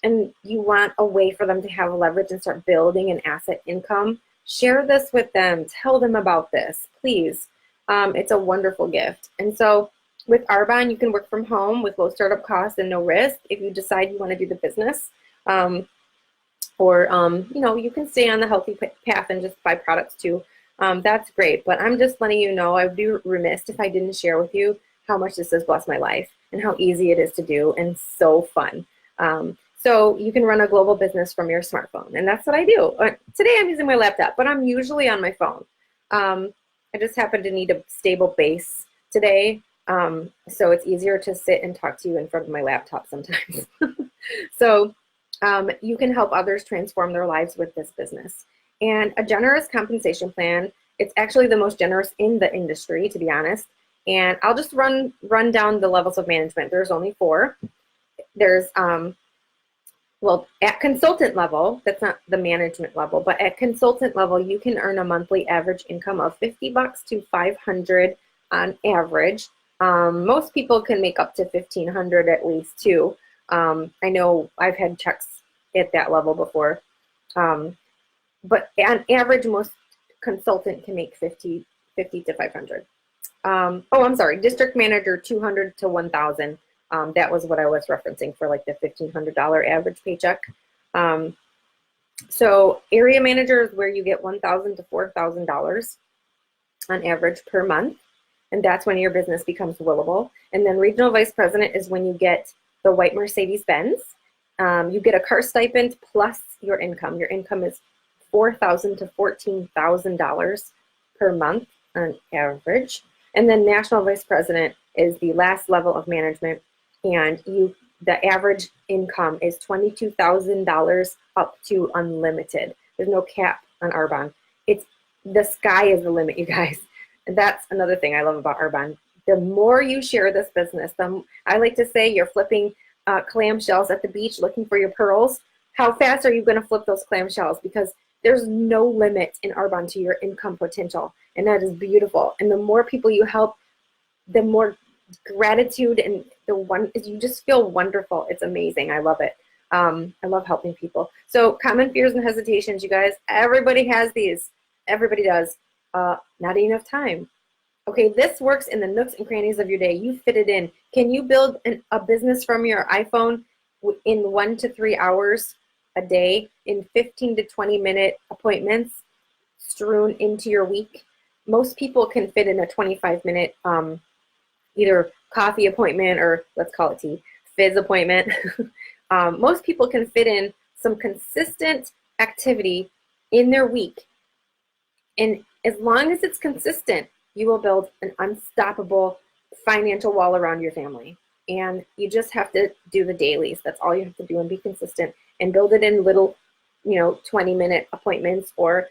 Speaker 1: and you want a way for them to have leverage and start building an asset income, share this with them. Tell them about this, please. It's a wonderful gift. And so with Arbonne, you can work from home with low startup costs and no risk if you decide you want to do the business. Or you know, you can stay on the healthy path and just buy products too. That's great, but I'm just letting you know, I'd be remiss if I didn't share with you how much this has blessed my life and how easy it is to do and so fun. So you can run a global business from your smartphone, and that's what I do. Today I'm using my laptop, but I'm usually on my phone. I just happen to need a stable base today, so it's easier to sit and talk to you in front of my laptop sometimes. So you can help others transform their lives with this business. And a generous compensation plan, it's actually the most generous in the industry, to be honest. And I'll just run down the levels of management. There's only 4. There's, well, at consultant level, that's not the management level, but at consultant level, you can earn a monthly average income of $50 to $500 on average. Most people can make up to $1,500 at least too. I know I've had checks at that level before. But on average, most consultant can make $50 to $500. Oh, I'm sorry, district manager, $200 to $1,000. That was what I was referencing for like the $1,500 average paycheck. So area manager is where you get $1,000 to $4,000 on average per month. And that's when your business becomes willable. And then regional vice president is when you get the white Mercedes-Benz. You get a car stipend plus your income. Your income is $4,000 to $14,000 per month on average. And then national vice president is the last level of management, and the average income is $22,000 up to unlimited. There's no cap on Arbonne. It's the sky is the limit, you guys. And that's another thing I love about Arbonne. The more you share this business, I like to say you're flipping clamshells at the beach looking for your pearls. How fast are you going to flip those clamshells? Because there's no limit in Arbonne to your income potential, and that is beautiful. And the more people you help, the more gratitude and you just feel wonderful. It's amazing. I love it. I love helping people. So common fears and hesitations, you guys. Everybody has these. Everybody does. Not enough time. Okay, this works in the nooks and crannies of your day. You fit it in. Can you build a business from your iPhone in 1 to 3 hours a day in 15 to 20 minute appointments strewn into your week? Most people can fit in a 25-minute either coffee appointment or let's call it tea, fizz appointment. Most people can fit in some consistent activity in their week. And as long as it's consistent, you will build an unstoppable financial wall around your family. And you just have to do the dailies. That's all you have to do, and be consistent and build it in little, 20-minute appointments. Or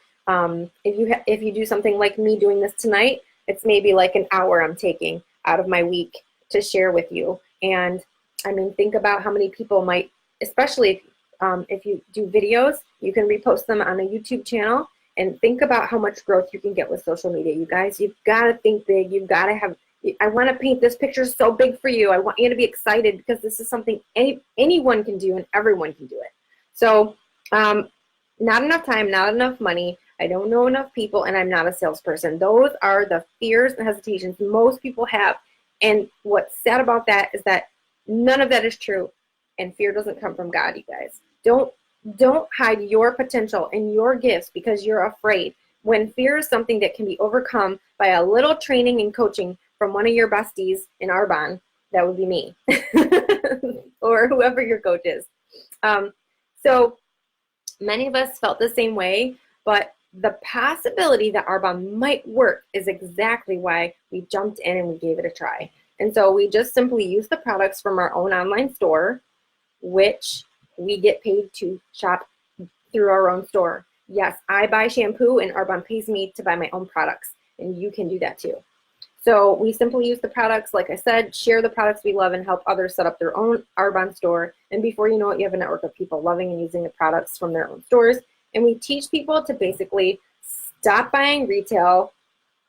Speaker 1: if you do something like me doing this tonight, it's maybe like an hour I'm taking out of my week to share with you. And I mean, think about how many people might, especially if you do videos, you can repost them on a YouTube channel, and think about how much growth you can get with social media. You guys, you've got to think big. You've got to have, I want to paint this picture so big for you. I want you to be excited, because this is something anyone can do and everyone can do it. So not enough time, not enough money. I don't know enough people, and I'm not a salesperson. Those are the fears and hesitations most people have. And what's sad about that is that none of that is true, and fear doesn't come from God, you guys. Don't hide your potential and your gifts because you're afraid. When fear is something that can be overcome by a little training and coaching from one of your besties in Arbonne, that would be me or whoever your coach is. So many of us felt the same way, but the possibility that Arbonne might work is exactly why we jumped in and we gave it a try. And so we just simply use the products from our own online store, which we get paid to shop through our own store. Yes, I buy shampoo and Arbonne pays me to buy my own products, and you can do that too. So we simply use the products, like I said, share the products we love, and help others set up their own Arbonne store. And before you know it, you have a network of people loving and using the products from their own stores. And we teach people to basically stop buying retail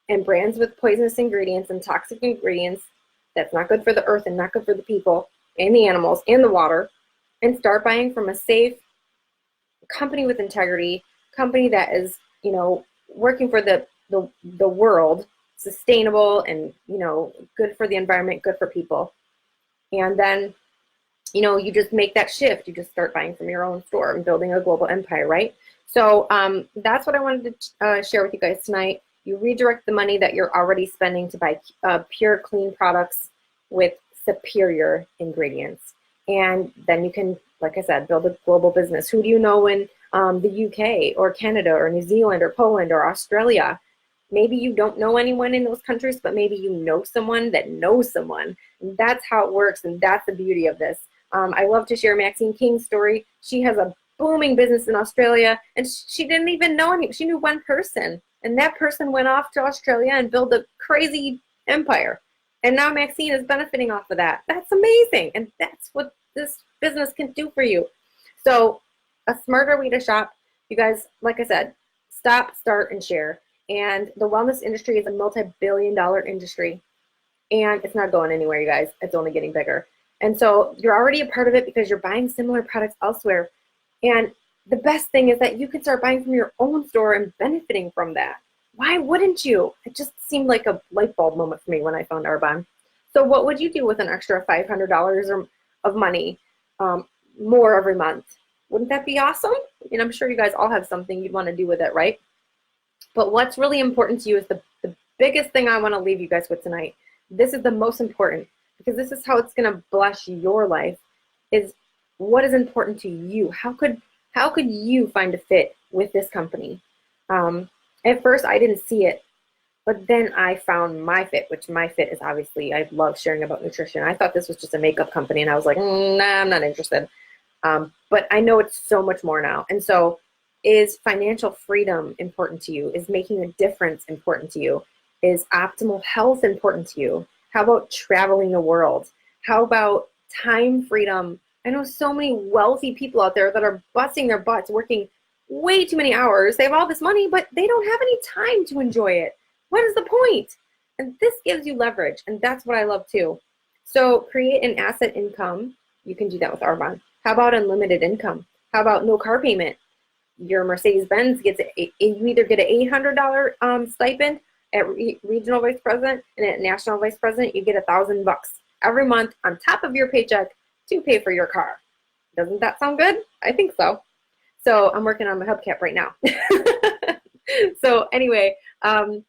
Speaker 1: and brands with poisonous ingredients and toxic ingredients that's not good for the earth and not good for the people and the animals and the water, and start buying from a safe company with integrity, company that is, working for the world, sustainable and, good for the environment, good for people. And then, you just make that shift. You just start buying from your own store and building a global empire, right? So that's what I wanted to share with you guys tonight. You redirect the money that you're already spending to buy pure, clean products with superior ingredients. And then you can, like I said, build a global business. Who do you know in the UK or Canada or New Zealand or Poland or Australia? Maybe you don't know anyone in those countries, but maybe you know someone that knows someone. And that's how it works, and that's the beauty of this. I love to share Maxine King's story. She has a booming business in Australia, and she didn't even know anyone. She knew one person, and that person went off to Australia and built a crazy empire. And now Maxine is benefiting off of that. That's amazing, and that's what this business can do for you. So a smarter way to shop, you guys, like I said, stop, start, and share. And the wellness industry is a multi-billion-dollar industry, and it's not going anywhere, you guys. It's only getting bigger. And so you're already a part of it because you're buying similar products elsewhere. And the best thing is that you can start buying from your own store and benefiting from that. Why wouldn't you? It just seemed like a light bulb moment for me when I found Arbonne. So what would you do with an extra $500 of money more every month? Wouldn't that be awesome? And I'm sure you guys all have something you'd want to do with it, right? But what's really important to you is the biggest thing I want to leave you guys with tonight. This is the most important, because this is how it's going to bless your life, is what is important to you. How could you find a fit with this company? At first, I didn't see it, but then I found my fit, which my fit is obviously, I love sharing about nutrition. I thought this was just a makeup company, and I was like, nah, I'm not interested. But I know it's so much more now. And so, is financial freedom important to you? Is making a difference important to you? Is optimal health important to you? How about traveling the world? How about time freedom? I know so many wealthy people out there that are busting their butts, working way too many hours. They have all this money, but they don't have any time to enjoy it. What is the point? And this gives you leverage, and that's what I love too. So create an asset income. You can do that with Arbonne. How about unlimited income? How about no car payment? Your Mercedes-Benz gets you either get an $800 stipend at regional vice president, and at national vice president, you get $1,000 every month on top of your paycheck to pay for your car. Doesn't that sound good? I think so. So I'm working on my hubcap right now. So anyway, the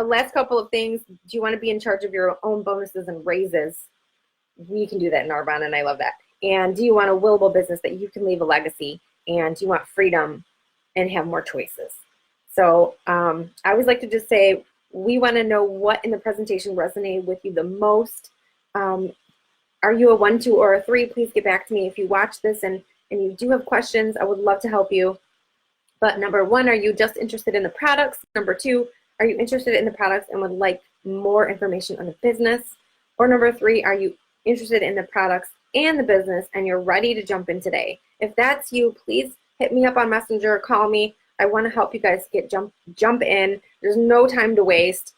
Speaker 1: last couple of things. Do you want to be in charge of your own bonuses and raises? We can do that in Arbonne, and I love that. And do you want a willable business that you can leave a legacy? And do you want freedom and have more choices? So I always like to just say, we want to know what in the presentation resonated with you the most. Are you a 1, 2, or a 3? Please get back to me. If you watch this and you do have questions, I would love to help you. But number 1, are you just interested in the products? Number 2, are you interested in the products and would like more information on the business? Or number 3, are you interested in the products and the business and you're ready to jump in today? If that's you, please hit me up on Messenger, call me. I want to help you guys get jump in. There's no time to waste.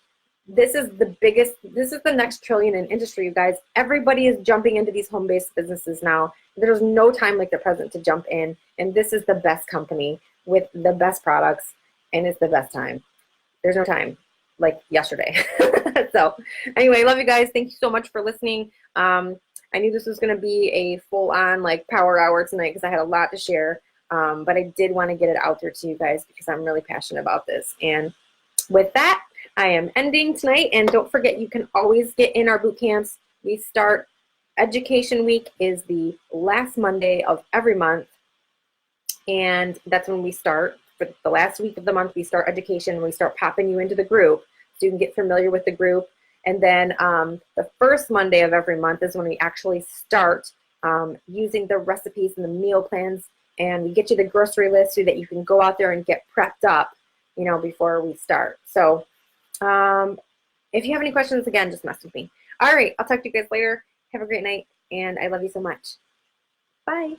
Speaker 1: This is the next trillion in industry, you guys. Everybody is jumping into these home-based businesses now. There's no time like the present to jump in, and this is the best company with the best products, and it's the best time. There's no time like yesterday. So anyway, love you guys. Thank you so much for listening. I knew this was going to be a full-on like power hour tonight because I had a lot to share, but I did want to get it out there to you guys because I'm really passionate about this. And with that, I am ending tonight, and don't forget, you can always get in our boot camps. We start, Education Week is the last Monday of every month, and that's when we start. For the last week of the month, we start education. We start popping you into the group so you can get familiar with the group. And then the first Monday of every month is when we actually start using the recipes and the meal plans, and we get you the grocery list so that you can go out there and get prepped up, you know, before we start. So if you have any questions, again, just mess with me. All right, I'll talk to you guys later. Have a great night, and I love you so much. Bye.